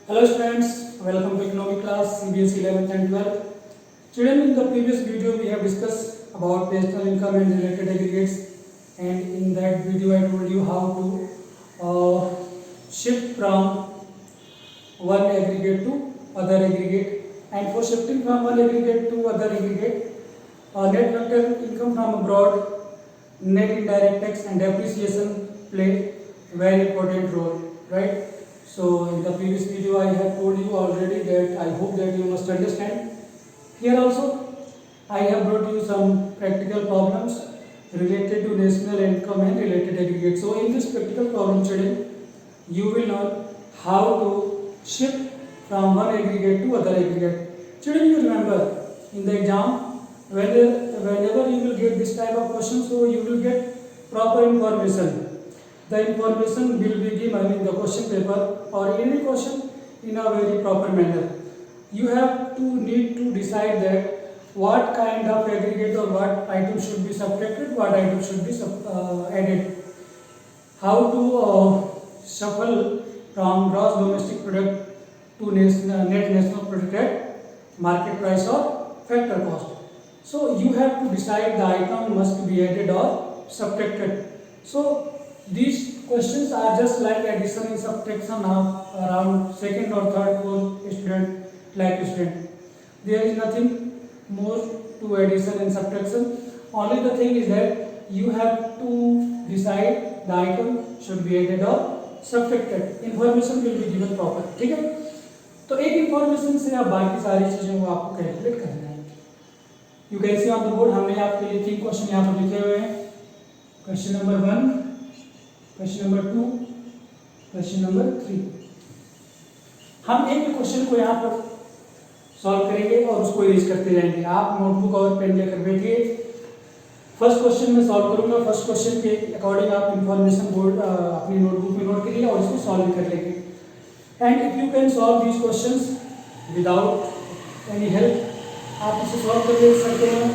Hello students, welcome to economic class CBSE 11th and 12th. Children, in the previous video we have discussed about national income and related aggregates, and in that video I told you how to shift from one aggregate to other aggregate, and for shifting from one aggregate to other aggregate, net vector income from abroad, net indirect tax and depreciation play very important role, right? So in the previous video I have told you already that I hope that you must understand. Here also I have brought you some practical problems related to national income and related aggregate. So in this practical problem, children, you will learn how to shift from one aggregate to other aggregate. Children, you remember in the exam whenever you will get this type of question, so you will get proper information. The information will be given in the question paper or any question in a very proper manner. You have to need to decide that what kind of aggregate or what item should be subtracted, what item should be added. How to shuffle from gross domestic product to net national product at market price or factor cost. So you have to decide the item must be added or subtracted. So these questions are just like addition and subtraction around second or third fourth student like student. There is nothing more to addition and subtraction. Only the thing is that you have to decide the item should be added or subtracted. Information will be given proper. ठीक है? तो एक information से आप बाकी सारी चीजों को आपको कैलकुलेट करना है. You can see on the board हमने आपके लिए 3 क्वेश्चन यहाँ पर लिखे हुए हैं. Question number 1, question number 2, question number 3. हम एक भी क्वेश्चन को यहाँ पर सॉल्व करेंगे और उसको इरेज करते जाएंगे. आप नोटबुक और पेन लेकर बैठिए. फर्स्ट क्वेश्चन में सॉल्व करूंगा. फर्स्ट क्वेश्चन के अकॉर्डिंग आप इंफॉर्मेशन बोर्ड अपनी नोटबुक में नोट करिए और इसको सॉल्व कर लेंगे. And if you can solve these questions without any help, आप इसे सॉल्व कर ले सकते हैं.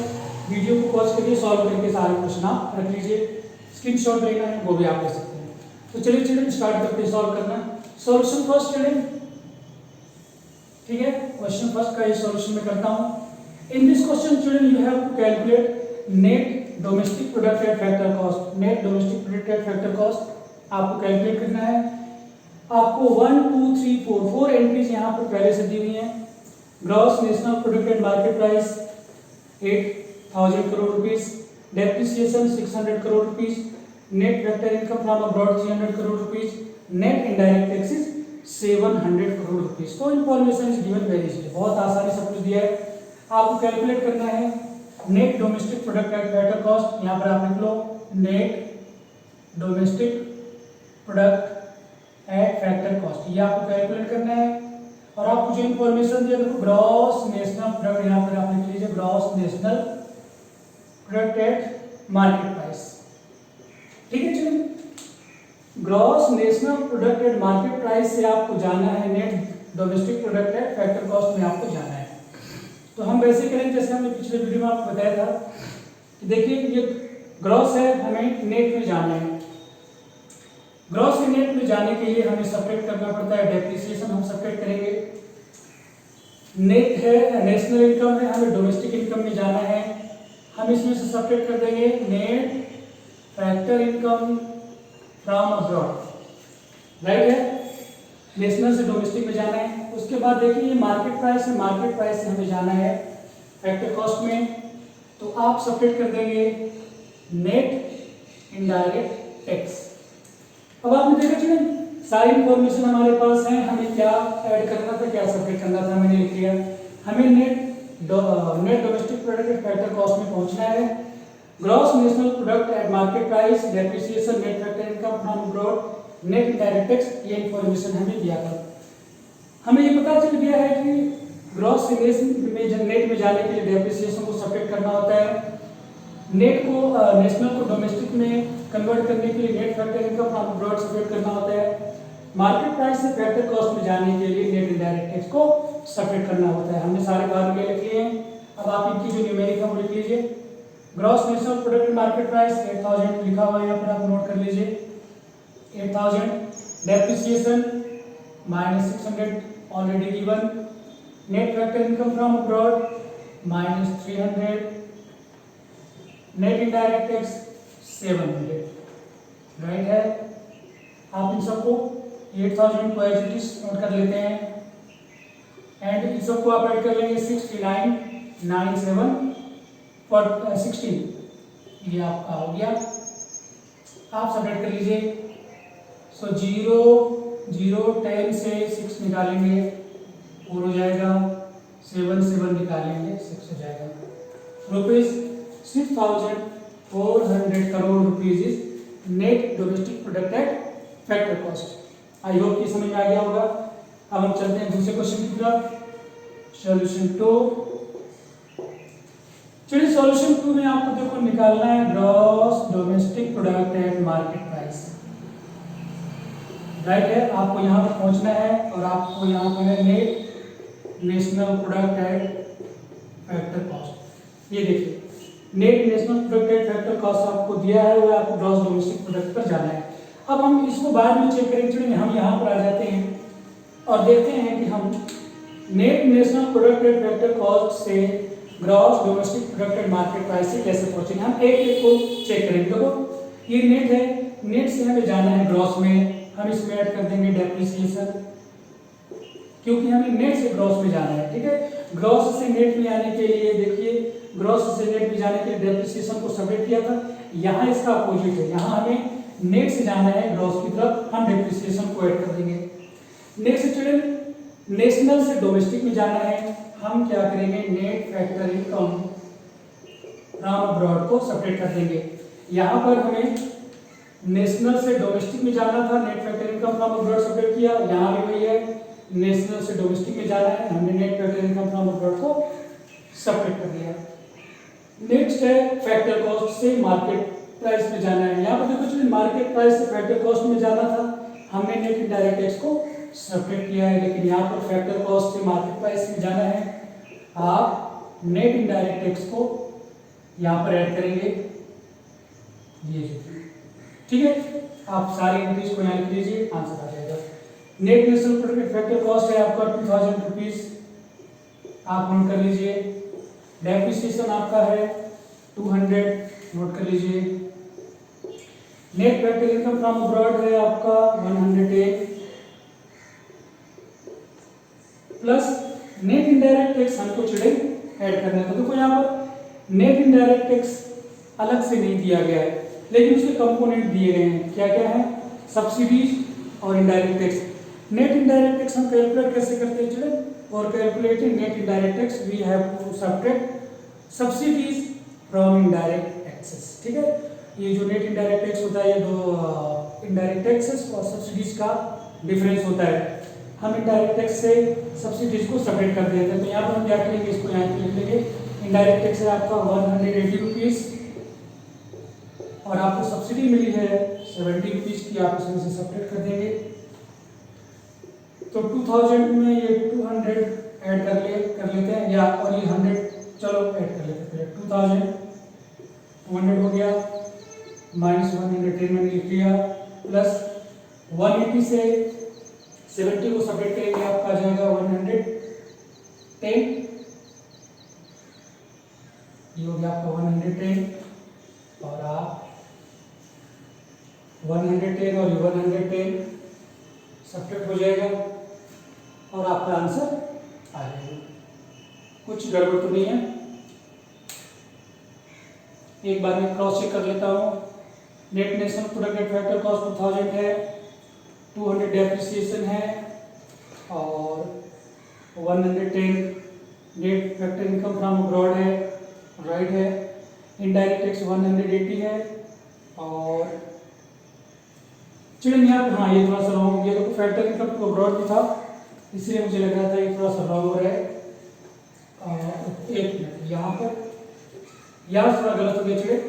वीडियो को पॉज करिए, सॉल्व करके सारे क्वेश्चन आप रख लीजिए. स्क्रीनशॉट लेना है वो भी आप ले सकते हैं. तो चलिए चिल्ड्रन स्टार्ट करते हैं सॉल्व करना. सॉल्यूशन फर्स्ट चिल्ड्रन, ठीक है. क्वेश्चन फर्स्ट का ये सॉल्यूशन मैं करता हूं. In this question children you have to calculate net domestic product at factor cost. Net domestic product at factor cost आपको कैलकुलेट करना है. आपको 1 2 3 4 एंट्रीज यहां पर पहले से दी हुई हैं. Gross national product at market price 8000 crore rupees, depreciation 600 crore rupees, net factor income from abroad 300 crore rupees, net indirect taxes 700 crore rupees. तो information is given very easily. बहुत आसानी सब कुछ दिया है. आपको कैलकुलेट करना है net domestic product at factor cost. यहां पर आप लिख लो net domestic product at factor cost. ये आपको कैलकुलेट करना है. और आपको जो इंफॉर्मेशन दिया देखो ग्रॉस नेशनल प्रोडक्ट, यहां पर आप लिख लीजिए gross national product at market price. ठीक है चलिए. Gross national product at market price से आपको जाना है net domestic product at factor cost में आपको जाना है. तो हम वैसे करेंगे जैसे हमने पिछले वीडियो में आपको बताया था कि देखिए ये ग्रॉस है, हमें नेट में जाना है. ग्रॉस से नेट में जाने के लिए हमें सेपरेट करना पड़ता है. डेप्रिसिएशन हम सेपरेट करेंगे. नेट है नेशनल इनकम है, हमें डोमेस्टिक इनकम में जाना है. हम इसमें से सेपरेट कर देंगे net factor income from abroad. Right है, नेशनल से डोमेस्टिक में जाना है. उसके बाद देखिए ये मार्केट प्राइस है, मार्केट प्राइस से हमें जाना है फैक्टर कॉस्ट में. तो आप सेपरेट कर देंगे नेट इनडायरेक्ट टैक्स. अब आपने देखा चलिए सारी इंफॉर्मेशन हमारे पास है. हमें क्या ऐड करना था, क्या सेपरेट करना था, मैंने लिख लिया. हमें net domestic product at factor cost में पहुंचना है. Gross national product at market price, depreciation, net factor income from abroad, net indirect tax, ये इंफॉर्मेशन हमें दिया था. हमें ये पता चल गया है कि ग्रॉस से नेट में जाने के लिए डेप्रिसिएशन को सेपरेट करना होता है. नेट को नेशनल को डोमेस्टिक में कन्वर्ट करने के लिए net factor income from abroad separate करना होता है. मार्केट प्राइस से फैक्टर कॉस्ट में जाने के लिए नेट इनडायरेक्ट टैक्स को सेपरेट करना होता है. हमने सारे फॉर्मूले लिख लिए हैं. अब आप इनकी जो न्यूमेरिक है वो लिख लीजिए. Gross national product market price 8000 लिखा हुआ है यहाँ पर, आप नोट कर लीजिए. 8000 depreciation -600 already given. Net factor income from abroad minus 300. Net indirect tax 700. Right है। आप इन सबको 8000 को एज इट इज नोट कर लेते हैं एंड इन सबको आप ऐड कर लेंगे 6997 फॉर 16। ये आपका हो गया, आप सबट्रैक्ट कर लीजिए। सो 0 0 10 से 6 निकालेंगे 4 हो जाएगा, 7 7 निकालेंगे 6 हो जाएगा। Rupees 6400 crore rupees is net domestic product at factor cost. I hope ये समझ में आ गया होगा। अब हम चलते हैं दूसरे क्वेश्चन की तरफ। सॉल्यूशन 2। चलिए सॉल्यूशन 2 में आपको देखो निकालना है gross domestic product at market price. Right है, आपको यहाँ पर पहुंचना है और आपको यहाँ पर है net national product at factor cost. ये देखिए net national product at factor cost आपको दिया है, वो आपको ग्रॉस डोमेस्टिक प्रोडक्ट पर जाना है। अब हम इसको बाद में चेक करेंगे। चलिए हम यहाँ पर आ जाते हैं और देखते हैं कि हम net national product at factor cost से gross domestic product at market price से कैसे पहुंचेंगे। हम एक एक को चेक करेंगे। देखो ये नेट है, नेट से हमें जाना है ग्रॉस में। हम इसमें ऐड कर देंगे डेप्रिसिएशन, क्योंकि हमें नेट से ग्रॉस में जाना है। ठीक है, ग्रॉस से नेट में आने के लिए देखिए ग्रॉस से नेट में जाने के लिए डेप्रिसिएशन को सेपरेट किया था। यहाँ इसका अपोजिट है, यहाँ हमें नेट से जाना है ग्रॉस की तरफ, हम डेप्रिसिएशन को ऐड कर देंगे। नेक्स्ट स्टूडेंट नेशनल से डोमेस्टिक में जाना है, हम क्या करेंगे net factor income from abroad को सेपरेट कर देंगे। यहाँ पर हमें नेशनल से डोमेस्टिक में जाना था, net factor income from abroad separate किया। यहाँ भी वही है, नेशनल से डोमेस्टिक में जाना है, हमने net factor income from abroad को सेपरेट कर दिया। नेक्स्ट है फैक्टर कॉस्ट से मार्केट प्राइस में जाना है। यहाँ पर देखो चलिए मार्केट प्राइस से फैक्टर कॉस्ट में जाना था, हमने नेट इनडायरेक्ट टैक्स को सेपरेट किया है। लेकिन यहाँ पर फैक्टर कॉस्ट से मार्केट प्राइस में जाना है, आप नेट इनडायरेक्ट टैक्स को यहाँ पर ऐड करेंगे। ये ठीक है, आप सारी एंट्रीज को यहाँ लिख लीजिए, आंसर आ जाएगा। Net national product factor cost है आपका 2000 रुपीज, आप नोट कर लीजिए। डेप्रिसिएशन आपका है 200, नोट कर लीजिए। Net factor income from abroad है आपका 108 प्लस नेट इनडायरेक्ट टैक्स हमको चिड़े ऐड करना है। तो देखो यहाँ पर नेट इनडायरेक्ट टैक्स अलग से नहीं दिया गया है, लेकिन उसके कंपोनेंट दिए गए हैं। क्या क्या है, सब्सिडीज और indirect tax. Net indirect tax हम कैलकुलेट कैसे करते हैं चिल्ड्रन, और calculating net indirect tax we have to subtract subsidies from indirect taxes. ठीक है, ये जो नेट इनडायरेक्ट टैक्स होता है, ये दो इनडायरेक्ट टैक्सेस और सब्सिडीज का डिफरेंस होता है। हम इनडायरेक्ट टैक्स से सब्सिडीज को सेपरेट कर देते हैं। तो यहाँ पर हम क्या करेंगे, इसको यहाँ पे लिख लेंगे। इनडायरेक्ट टैक्स है आपका 180 रुपीज और आपको सब्सिडी मिली है 70 रुपीज की, आप इसमें से सेपरेट कर देंगे। तो 2000 में ये 200 ऐड कर लेते हैं, या और ये 100 चलो ऐड कर लेते हैं। 2200 हो गया, माइनस 110 मैंने लिख लिया, प्लस 180 से 70 को सेपरेट करेंगे, आपका आ जाएगा 110। ये हो गया आपका 110 और आप 110 और 110 सब्ट्रैक्ट हो जाएगा और आपका आंसर आ जाएगा। कुछ गड़बड़ तो नहीं है। एक बार मैं क्रॉस चेक कर लेता हूँ। Net national product at factor cost 2000 है, 200 डेप्रिसिएशन है और 110 net factor income from abroad है, राइट है। इनडायरेक्ट टैक्स 180 है और चिल्ड्रन यहाँ पे, हाँ ये थोड़ा सा रॉन्ग हो गया, तो फैक्टर इनकम टू अब्रॉड भी था, इसलिए मुझे लग रहा था ये थोड़ा सा रॉन्ग हो रहा है। एक मिनट, यहाँ पर यहाँ थोड़ा गलत हो गया चिल्ड्रन।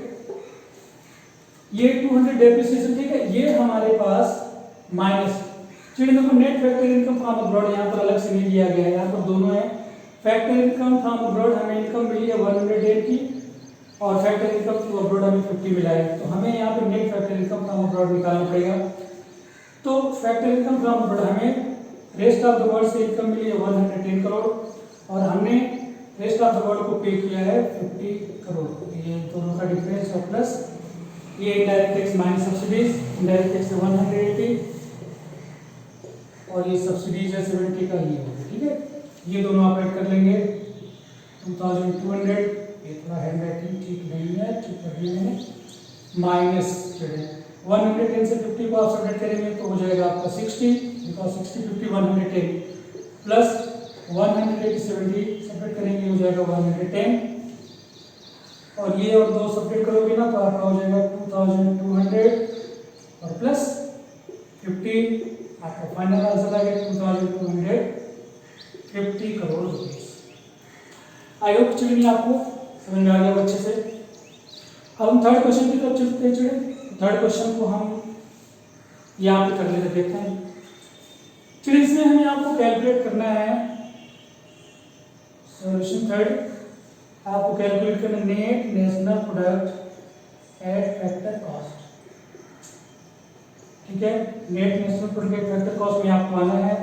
ये 200 डेप्रिसिएशन, ठीक है, ये हमारे पास माइनस चिल्ड्रन देखो net factor income from abroad यहाँ पर अलग से नहीं दिया गया है, यहाँ पर दोनों है। फैक्टर इनकम फ्रॉम अब्रॉड हमें इनकम मिली है 110 की और फैक्टर इनकम टू अब्रॉड हमें 50 मिला है। तो हमें यहाँ पर net factor income from abroad निकालना पड़ेगा। तो फैक्टर इनकम फ्रॉम अब्रॉड हमें रेस्ट ऑफ द वर्ल्ड से इनकम मिली है 110 करोड़ और हमने रेस्ट ऑफ द वर्ल्ड को पे किया है 50 करोड़। ये दोनों का डिफरेंस और प्लस ये indirect tax minus subsidies, indirect tax 180 और ये सब्सिडीज है 70 का, ये होगा। ठीक है, ये दोनों आप ऐड कर लेंगे 2200। ये थोड़ा हैंड राइटिंग ठीक नहीं है, ठीक कर दिया मैंने। माइनस 110 से 50 को आप सब्ट्रैक्ट करेंगे तो हो जाएगा आपका 60, बिकॉज 60 50 110 प्लस 180 70 सब्ट्रैक्ट करेंगे हो जाएगा 110 और ये और दो सब्ट्रैक्ट करोगे ना तो आपका हो जाएगा 2200 और प्लस 50, आपका फाइनल आंसर आ गया 2250 crore rupees. I hope children आपको समझ में आ गया अच्छे से। अब हम थर्ड क्वेश्चन की तरफ चलते हैं चिल्ड्रन। थर्ड क्वेश्चन को हम यहाँ पे कर लेते देखते हैं चिल्ड्रन। इसमें हमें आपको कैलकुलेट करना है सॉल्यूशन थर्ड, आपको कैलकुलेट करना net national product at factor cost. ठीक है, net national product at factor cost में आपको आना है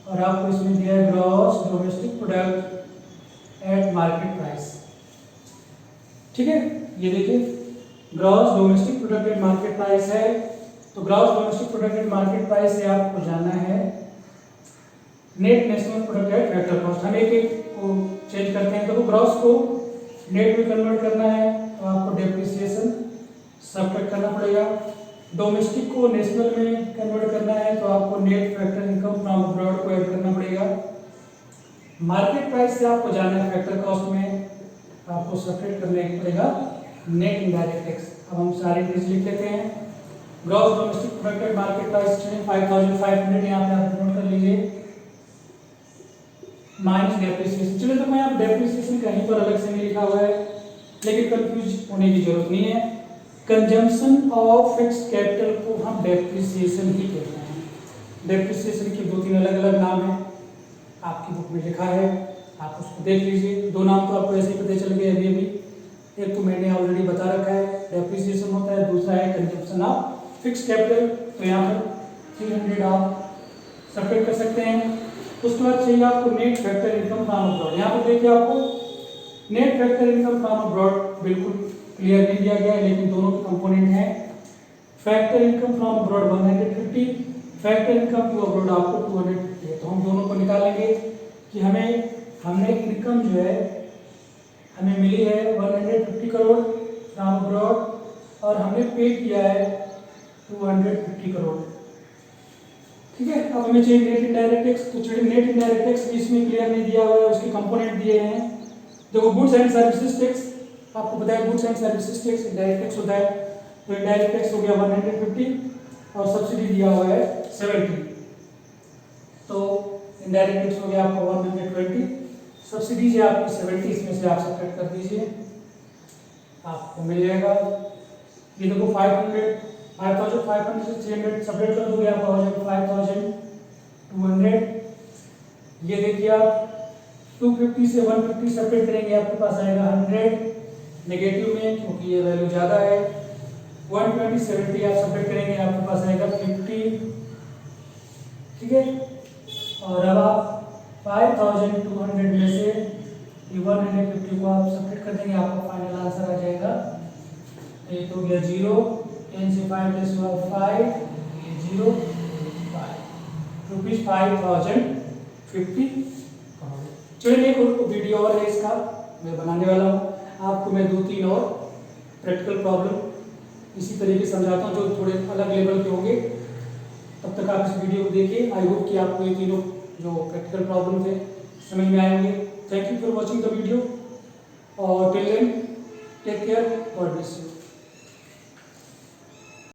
और आपको इसमें दिया है gross domestic product at market price. ठीक है, ये देखिए gross domestic product at market price है, तो gross domestic product at market price से आपको जाना है net national product at factor cost. हम एक एक को चेंज करते हैं, तो वो ग्रॉस को नेट में कन्वर्ट करना है तो आपको डेप्रिसिएशन सब्ट्रैक्ट करना पड़ेगा। डोमेस्टिक को नेशनल में कन्वर्ट करना है तो आपको net factor income from abroad को ऐड करना पड़ेगा। मार्केट प्राइस से आपको जाना है फैक्टर कॉस्ट में, आपको सब्ट्रैक्ट करने पड़ेगा नेट इनडायरेक्ट टैक्स। अब हम सारे चीज लिख लेते हैं। Gross domestic product at market price 5500 यहाँ पे आप नोट कर लीजिए माइनस डेप्रिसिएशन। चलिए देखो यहाँ डेप्रिसिएशन कहीं पर अलग से नहीं लिखा हुआ है, लेकिन कंफ्यूज होने की जरूरत नहीं है। कंजम्पशन ऑफ फिक्स्ड कैपिटल को हम डेप्रिसिएशन ही कहते हैं। डेप्रिसिएशन के दो तीन अलग अलग नाम हैं, आपकी बुक में लिखा है, आप उसको देख लीजिए। दो नाम तो आपको ऐसे ही पता चल गए अभी। एक तो मैंने ऑलरेडी बता रखा है, डेप्रिसिएशन होता है, दूसरा है कंजम्पशन ऑफ फिक्स्ड कैपिटल। तो यहाँ पर 300 आप सब्ट्रैक्ट कर सकते हैं। उसके बाद चाहिए आपको net factor income from abroad. यहाँ पर देखिए आपको net factor income from abroad बिल्कुल क्लियर नहीं दिया गया है, लेकिन दोनों के कंपोनेंट हैं। Factor income from abroad 150, factor income to abroad आपको 250 है। तो हम दोनों को निकालेंगे कि हमने इनकम जो है हमें मिली है 150 करोड़ फ्रॉम अब्रॉड और हमने पे किया है 250 करोड़। ठीक है, अब हमें चाहिए नेट इनडायरेक्ट टैक्स। तो चलिए नेट इनडायरेक्ट टैक्स इसमें क्लियर नहीं दिया हुआ है, उसके कंपोनेंट दिए हैं। देखो गुड्स एंड सर्विसेज टैक्स, आपको पता है goods and services tax indirect tax होता है, तो इनडायरेक्ट टैक्स हो गया 150 और सब्सिडी दिया हुआ है 70, तो इनडायरेक्ट टैक्स हो गया आपका 120, सब्सिडीज है आपकी 70, इसमें से आप सब्ट्रैक्ट कर दीजिए, आपको मिल जाएगा। ये देखो 5500 से 300 सब्ट्रैक्ट कर दोगे आपका हो जाएगा 5200। ये देखिए आप 250 से 150 सब्ट्रैक्ट करेंगे आपके पास आएगा 100 नेगेटिव में, क्योंकि ये वैल्यू ज़्यादा है। 120 70 आप सब्ट्रैक्ट करेंगे आपके पास आएगा 50। ठीक है, और अब आप 5200 में से 150 को आप सब्ट्रैक्ट कर देंगे, आपका फाइनल आंसर आ जाएगा। ये तो गया 0, 10 से 5 प्लस 5, ये 0 5 रुपीज 5050। चलिए एक वीडियो और है इसका मैं बनाने वाला हूँ, आपको मैं 2-3 और प्रैक्टिकल प्रॉब्लम इसी तरीके से समझाता हूँ जो थोड़े अलग लेवल के होंगे। तब तक आप इस वीडियो को देखिए। आई होप कि आपको ये तीनों जो प्रैक्टिकल प्रॉब्लम थे समझ में आएंगे। Thank you for watching the video और till then take care, God bless you.